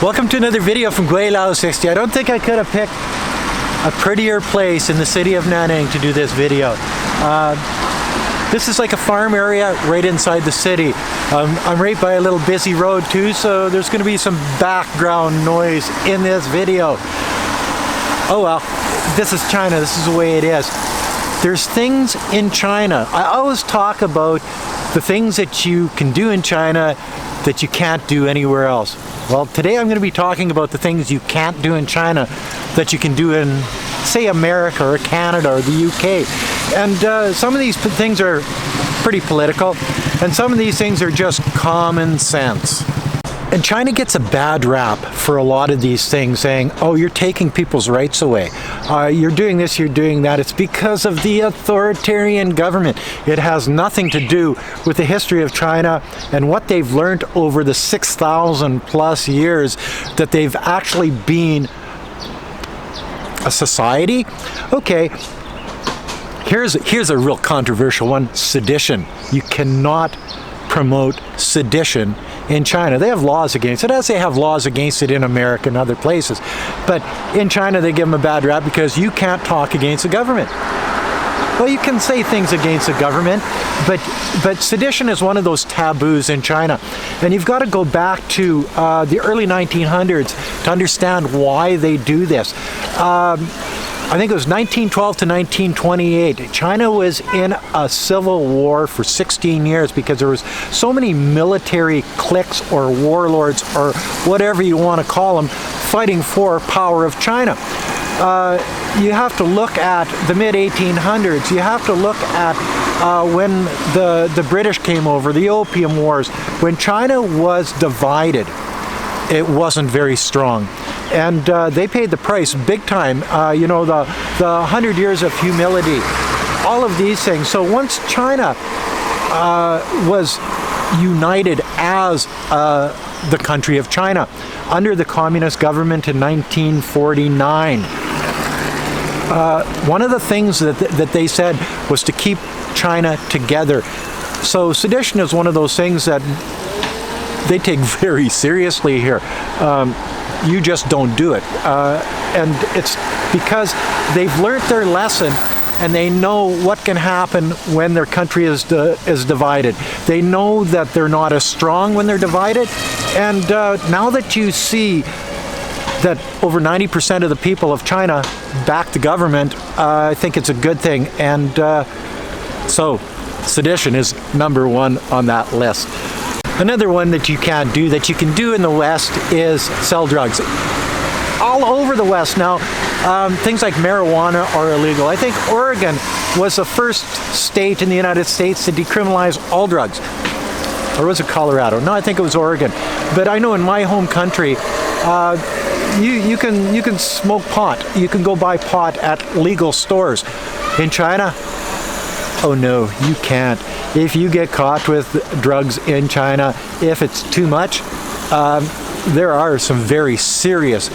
Welcome to another video from Gweilo 60. I don't think I could have picked a prettier place in the city of Nanning to do this video. This is like a farm area right inside the city. I'm right by a little busy road too, so there's going to be some background noise in this video. Oh well, this is China. This is the way it is. There's things in China. I always talk about the things that you can do in China that you can't do anywhere else. Well, today I'm going to be talking about the things you can't do in China that you can do in, say, America or Canada or the UK. And some of these things are pretty political, and some of these things are just common sense. And China gets a bad rap for a lot of these things, saying, oh, you're taking people's rights away. You're doing this, you're doing that. It's because of the authoritarian government. It has nothing to do with the history of China and what they've learned over the 6,000 plus years that they've actually been a society. Okay, here's a real controversial one, sedition. You cannot promote sedition in China. They have laws against it, as they have laws against it in America and other places. But in China, they give them a bad rap because you can't talk against the government. Well, you can say things against the government, but sedition is one of those taboos in China. And you've got to go back to the early 1900s to understand why they do this. I think it was 1912 to 1928. China was in a civil war for 16 years because there was so many military cliques or warlords or whatever you want to call them fighting for power of China. You have to look at the mid-1800s. You have to look at when the British came over, the Opium Wars. When China was divided, it wasn't very strong. And they paid the price big time. You know, the 100 years of humility, all of these things. So once China was united as the country of China under the communist government in 1949, one of the things that they said was to keep China together. So sedition is one of those things that they take very seriously here. You just don't do it. And it's because they've learned their lesson and they know what can happen when their country is divided. They know that they're not as strong when they're divided. And now that you see that over 90% of the people of China back the government, I think it's a good thing. And so sedition is number one on that list. Another one that you can't do that you can do in the West is sell drugs. All over the West now, things like marijuana are illegal. I think Oregon was the first state in the United States to decriminalize all drugs. Or was it Colorado? No, I think it was Oregon. But I know in my home country, you can smoke pot. You can go buy pot at legal stores. In China, oh no, you can't. If you get caught with drugs in China, if it's too much, there are some very serious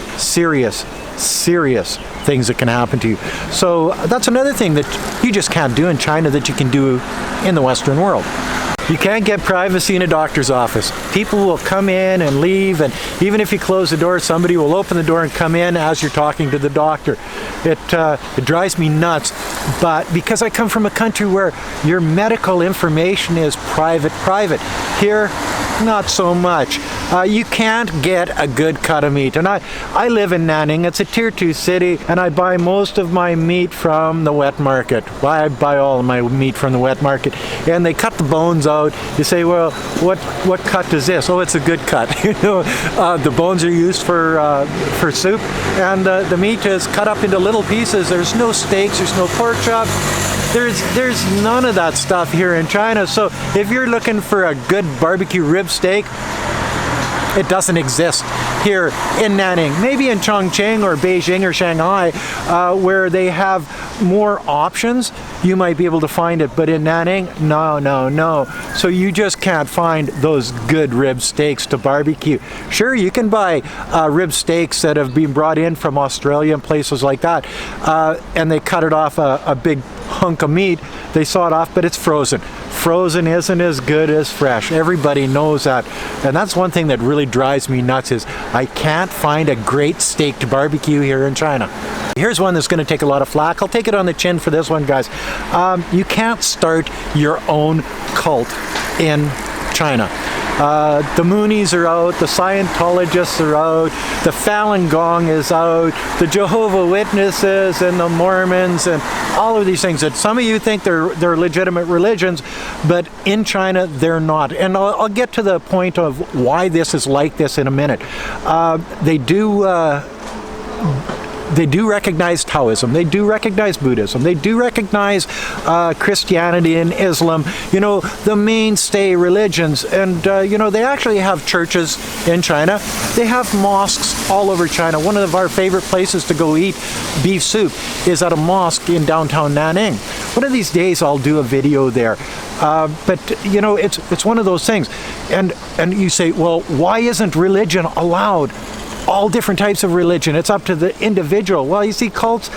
things that can happen to you. So that's another thing that you just can't do in China that you can do in the Western world. You can't get privacy in a doctor's office. People will come in and leave, and even if you close the door, somebody will open the door and come in as you're talking to the doctor. It drives me nuts, but because I come from a country where your medical information is private. Here, not so much. You can't get a good cut of meat. And I live in Nanning. It's a tier 2 city, and I buy most of my meat from the wet market. I buy all of my meat from the wet market. And they cut the bones out. You say, well, what cut is this? Oh, it's a good cut. You know, the bones are used for soup, and the meat is cut up into little pieces. There's no steaks, there's no pork chop. There's none of that stuff here in China. So if you're looking for a good barbecue rib steak, it doesn't exist here in Nanning. Maybe in Chongqing or Beijing or Shanghai, where they have more options, you might be able to find it. But in Nanning, no. So you just can't find those good rib steaks to barbecue. Sure, you can buy rib steaks that have been brought in from Australia and places like that, and they cut it off a big hunk of meat. They saw it off, but it's frozen. frozen isn't as good as fresh. Everybody knows that. And that's one thing that really drives me nuts is I can't find a great steak to barbecue here in China. Here's one that's going to take a lot of flack. I'll take it on the chin for this one, guys. You can't start your own cult in China. The Moonies are out, the Scientologists are out, the Falun Gong is out, the Jehovah's Witnesses and the Mormons and all of these things that some of you think they're legitimate religions, but in China they're not. And I'll get to the point of why this is like this in a minute. They do recognize Taoism, they do recognize Buddhism, they do recognize Christianity and Islam, you know, the mainstay religions. And, you know, they actually have churches in China. They have mosques all over China. One of our favorite places to go eat beef soup is at a mosque in downtown Nanning. One of these days I'll do a video there. But, you know, it's one of those things. And you say, well, why isn't religion allowed? All different types of religion. It's up to the individual. Well, you see, cults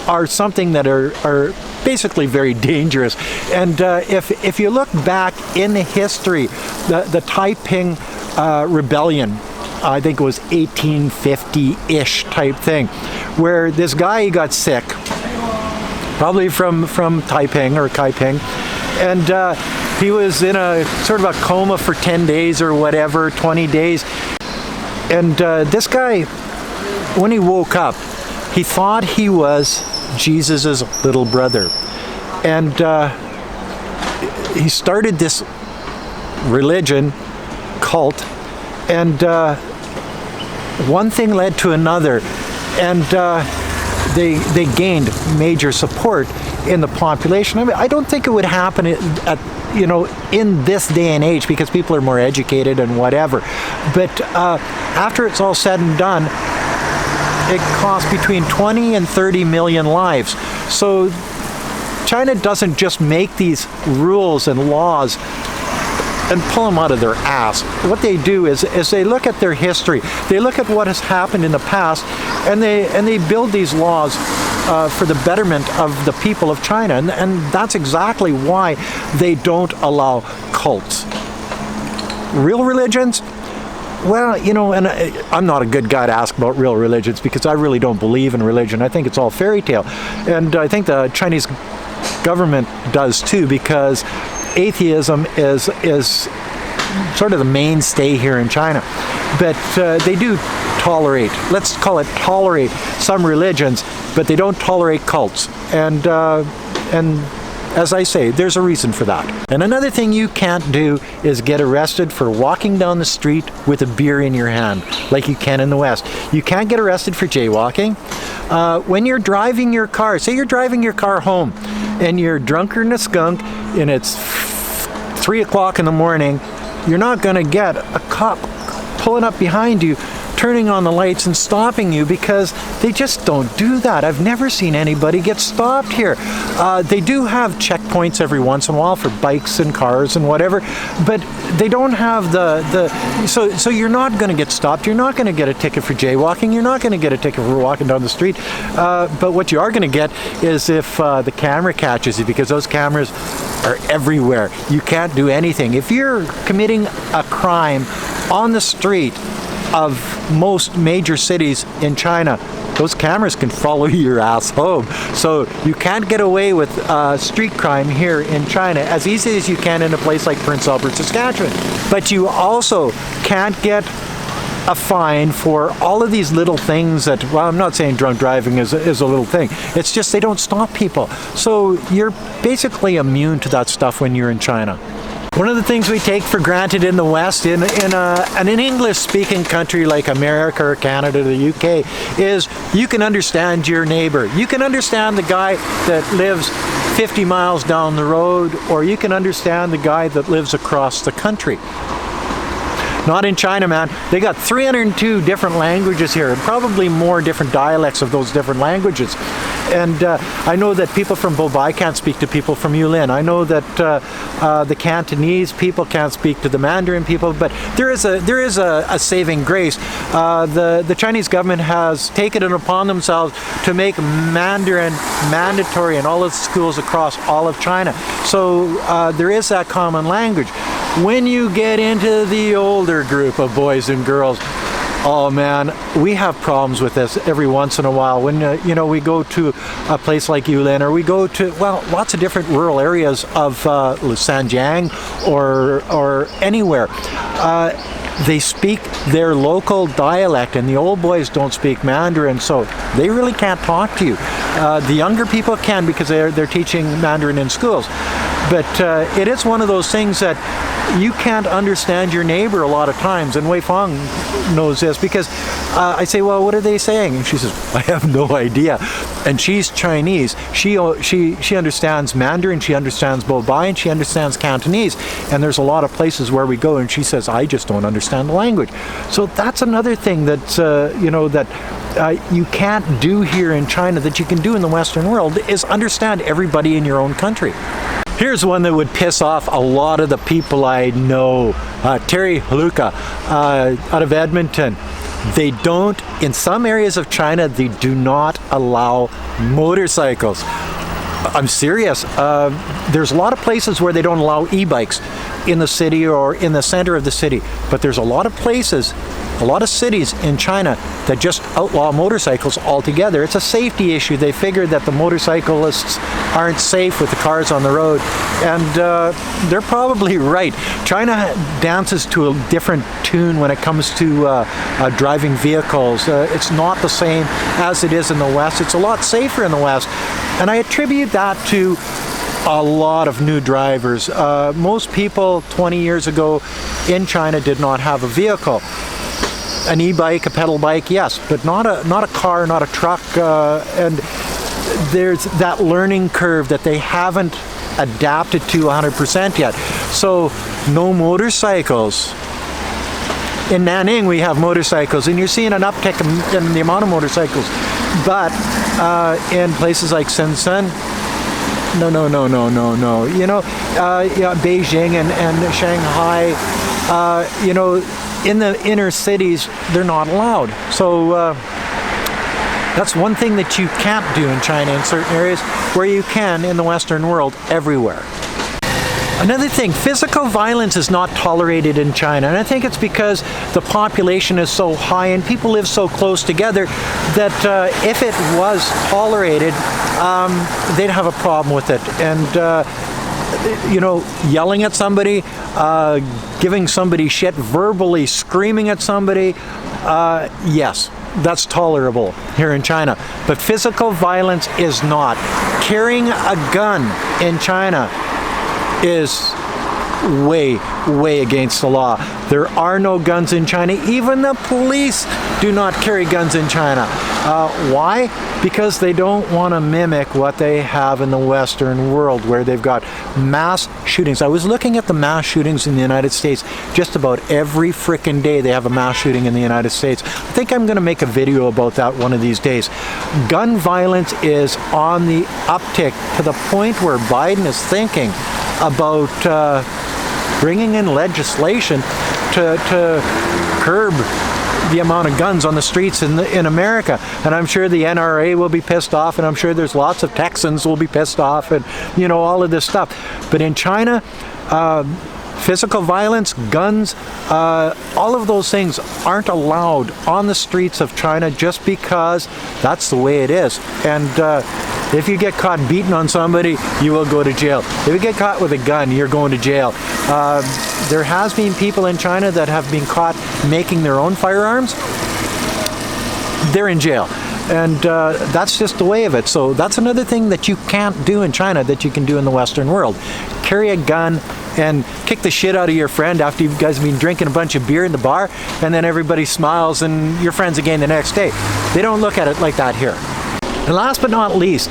are something that are basically very dangerous. And if you look back in the history, the Taiping Rebellion, I think it was 1850-ish type thing, where this guy, he got sick, probably from Taiping or Kaiping, and he was in a sort of a coma for 10 days or whatever, 20 days. And this guy, when he woke up, he thought he was Jesus's little brother. And he started this religion, cult, and one thing led to another. And they gained major support in the population. I mean, I don't think it would happen you know, in this day and age because people are more educated and whatever. But after it's all said and done, it costs between 20 and 30 million lives. So China doesn't just make these rules and laws and pull them out of their ass. What they do is they look at their history, they look at what has happened in the past, and they build these laws for the betterment of the people of China, and that's exactly why they don't allow cults. Real religions? Well, you know, and I'm not a good guy to ask about real religions because I really don't believe in religion. I think it's all fairy tale, and I think the Chinese government does too, because atheism is sort of the mainstay here in China. But they do tolerate, let's call it tolerate, some religions, but they don't tolerate cults. And as I say, there's a reason for that. And another thing you can't do is get arrested for walking down the street with a beer in your hand, like you can in the West. You can't get arrested for jaywalking. When you're driving your car, say you're driving your car home, and you're drunker than a skunk, and it's 3 o'clock in the morning, you're not going to get a cop pulling up behind you, turning on the lights and stopping you, because they just don't do that. I've never seen anybody get stopped here. They do have checkpoints every once in a while for bikes and cars and whatever, but they don't have so you're not going to get stopped. You're not going to get a ticket for jaywalking. You're not going to get a ticket for walking down the street. But what you are going to get is if the camera catches you, because those cameras are everywhere. You can't do anything. If you're committing a crime on the street of most major cities in China, those cameras can follow your ass home. So you can't get away with street crime here in China as easy as you can in a place like Prince Albert, Saskatchewan. But you also can't get a fine for all of these little things that, well, I'm not saying drunk driving is a little thing. It's just they don't stop people. So you're basically immune to that stuff when you're in China. One of the things we take for granted in the West, in an English-speaking country like America or Canada or the UK, is you can understand your neighbor. You can understand the guy that lives 50 miles down the road, or you can understand the guy that lives across the country. Not in China, man. They got 302 different languages here, and probably more different dialects of those different languages. And I know that people from Bobai can't speak to people from Yulin. I know that the Cantonese people can't speak to the Mandarin people, but there is a saving grace. The Chinese government has taken it upon themselves to make Mandarin mandatory in all of the schools across all of China. So there is that common language. When you get into the older group of boys and girls, oh man, we have problems with this every once in a while. When we go to a place like Yulin, or we go to, well, lots of different rural areas of Sanjiang or anywhere. They speak their local dialect, and the old boys don't speak Mandarin, so they really can't talk to you. The younger people can, because they're teaching Mandarin in schools. But it is one of those things that you can't understand your neighbor a lot of times, and Wei Fang knows this, because I say, well, what are they saying? And she says, I have no idea. And she's Chinese. She understands Mandarin, she understands Bobai, and she understands Cantonese. And there's a lot of places where we go, and she says, I just don't understand the language. So that's another thing that you can't do here in China that you can do in the Western world, is understand everybody in your own country. Here's one that would piss off a lot of the people I know. Terry Haluka out of Edmonton. They don't, in some areas of China, they do not allow motorcycles. I'm serious. There's a lot of places where they don't allow e-bikes in the city or in the center of the city. But there's a lot of places, a lot of cities in China that just outlaw motorcycles altogether. It's a safety issue. They figure that the motorcyclists aren't safe with the cars on the road. And they're probably right. China dances to a different tune when it comes to driving vehicles. It's not the same as it is in the West. It's a lot safer in the West. And I attribute that to a lot of new drivers. Most people 20 years ago in China did not have a vehicle. An e-bike, a pedal bike, yes, but not a car, not a truck, and there's that learning curve that they haven't adapted to 100% yet. So no motorcycles. In Nanning we have motorcycles, and you're seeing an uptick in the amount of motorcycles, but in places like Shenzhen, no. Beijing and Shanghai, in the inner cities, they're not allowed. So that's one thing that you can't do in China in certain areas, where you can in the Western world everywhere. Another thing, physical violence is not tolerated in China, and I think it's because the population is so high and people live so close together that if it was tolerated, they'd have a problem with it. And yelling at somebody, giving somebody shit, verbally screaming at somebody, yes, that's tolerable here in China. But physical violence is not. Carrying a gun in China is way against the law. There are no guns in China. Even the police do not carry guns in China. Why? Because they don't want to mimic what they have in the Western world, where they've got mass shootings. I was looking at the mass shootings in the United States. Just about every frickin' day they have a mass shooting in the United States. I think I'm going to make a video about that one of these days. Gun violence is on the uptick, to the point where Biden is thinking about bringing in legislation to curb the amount of guns on the streets in America. And I'm sure the NRA will be pissed off, and I'm sure there's lots of Texans will be pissed off, and all of this stuff. But in China, physical violence, guns, all of those things aren't allowed on the streets of China, just because that's the way it is. And if you get caught beating on somebody, you will go to jail. If you get caught with a gun, you're going to jail. There has been people in China that have been caught making their own firearms. They're in jail. And that's just the way of it. So that's another thing that you can't do in China that you can do in the Western world. Carry a gun and kick the shit out of your friend after you guys have been drinking a bunch of beer in the bar, and then everybody smiles and you're friends again the next day. They don't look at it like that here. And last but not least,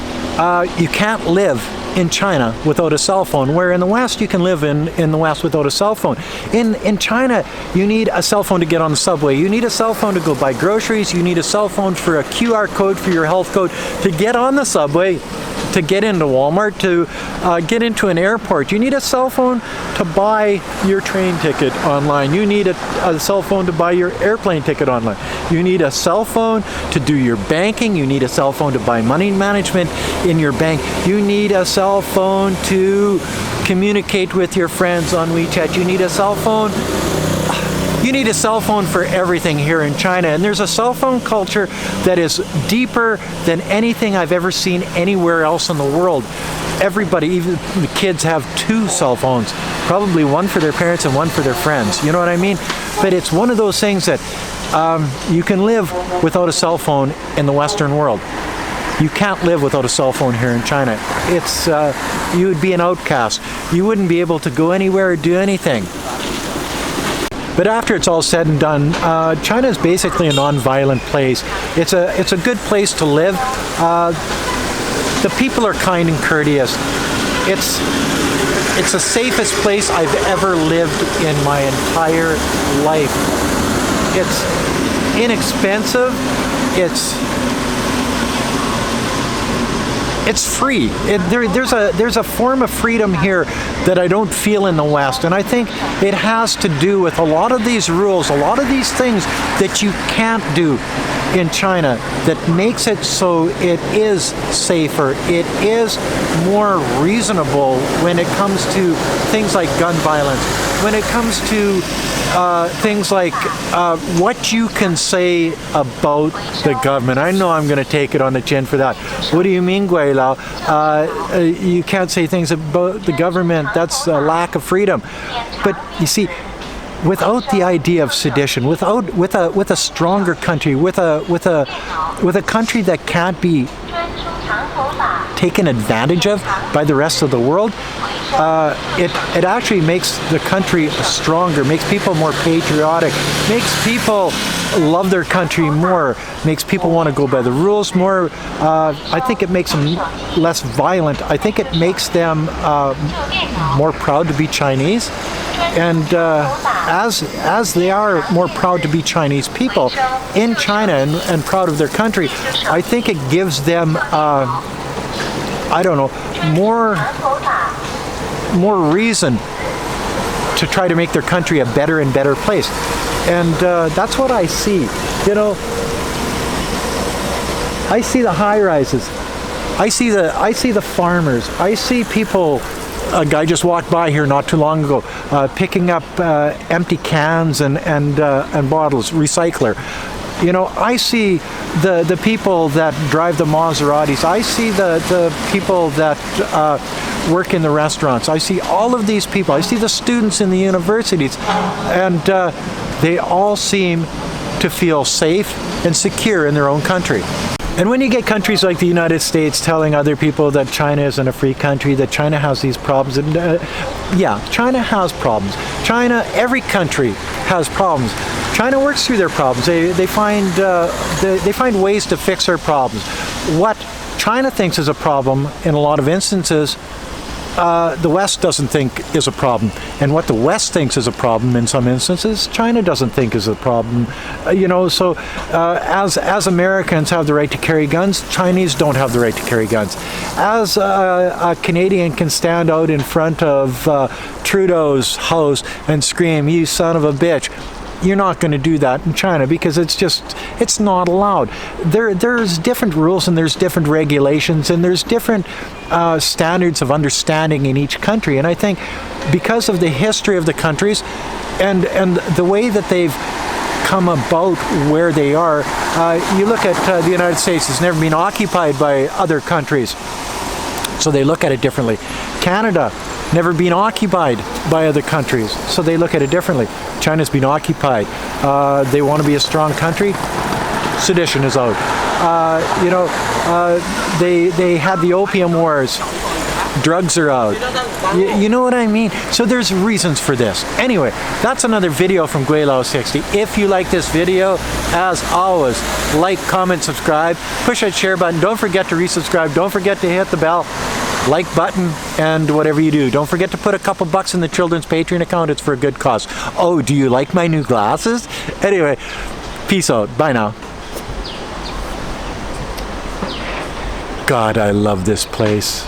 you can't live in China without a cell phone, where in the West you can live in the West without a cell phone. In China, you need a cell phone to get on the subway. You need a cell phone to go buy groceries. You need a cell phone for a QR code for your health code to get on the subway, to get into Walmart, to get into an airport. You need a cell phone to buy your train ticket online. You need a cell phone to buy your airplane ticket online. You need a cell phone to do your banking. You need a cell phone to buy money management in your bank. You need a cell phone to communicate with your friends on WeChat. You need a cell phone. You need a cell phone for everything here in China, and there's a cell phone culture that is deeper than anything I've ever seen anywhere else in the world. Everybody, even the kids, have 2 cell phones, probably one for their parents and one for their friends. You know what I mean? But it's one of those things that you can live without a cell phone in the Western world. You can't live without a cell phone here in China. It's you would be an outcast. You wouldn't be able to go anywhere or do anything. But after it's all said and done, China is basically a non-violent place. It's a good place to live. The people are kind and courteous. It's the safest place I've ever lived in my entire life. It's inexpensive. It's free. There's a form of freedom here that I don't feel in the West, and I think it has to do with a lot of these rules, a lot of these things that you can't do in China that makes it so it is safer, it is more reasonable when it comes to things like gun violence, when it comes to things like what you can say about the government. I know I'm going to take it on the chin for that. What do you mean, Gweilo? You can't say things about the government. That's a lack of freedom. But you see, without the idea of sedition, with a stronger country, with a country that can't be taken advantage of by the rest of the world, it actually makes the country stronger, makes people more patriotic, makes people love their country more, makes people want to go by the rules more. I think it makes them less violent. I think it makes them more proud to be Chinese. And as they are more proud to be Chinese people in China and proud of their country, I think it gives them, I don't know, more reason to try to make their country a better and better place. And that's what I see. You know, I see the high-rises. I see the farmers. I see people. A guy just walked by here not too long ago, picking up empty cans and bottles, recycler. You know, I see the people that drive the Maseratis. I see the people that work in the restaurants. I see all of these people. I see the students in the universities, and they all seem to feel safe and secure in their own country. And when you get countries like the United States telling other people that China isn't a free country, that China has these problems, and yeah, China has problems. China, every country has problems. China works through their problems. They find ways to fix their problems. What China thinks is a problem in a lot of instances, the West doesn't think is a problem. And what the West thinks is a problem in some instances, China doesn't think is a problem. You know, so as Americans have the right to carry guns, Chinese don't have the right to carry guns. As a Canadian can stand out in front of Trudeau's house and scream, "You son of a bitch," you're not going to do that in China because it's not allowed. There's different rules and there's different regulations and there's different standards of understanding in each country. And I think because of the history of the countries and the way that they've come about where they are, you look at the United States, it's never been occupied by other countries. So they look at it differently. Canada, never been occupied by other countries, so they look at it differently. China's been occupied. They want to be a strong country. Sedition is out. They had the opium wars. Drugs are out. You know what I mean? So there's reasons for this. Anyway, that's another video from Gweilo 60. If you like this video, as always, like, comment, subscribe, push that share button. Don't forget to resubscribe. Don't forget to hit the bell. like button, and whatever you do. Don't forget to put a couple bucks in the children's Patreon account. It's for a good cause. Oh, do you like my new glasses? Anyway, peace out. Bye now. God, I love this place.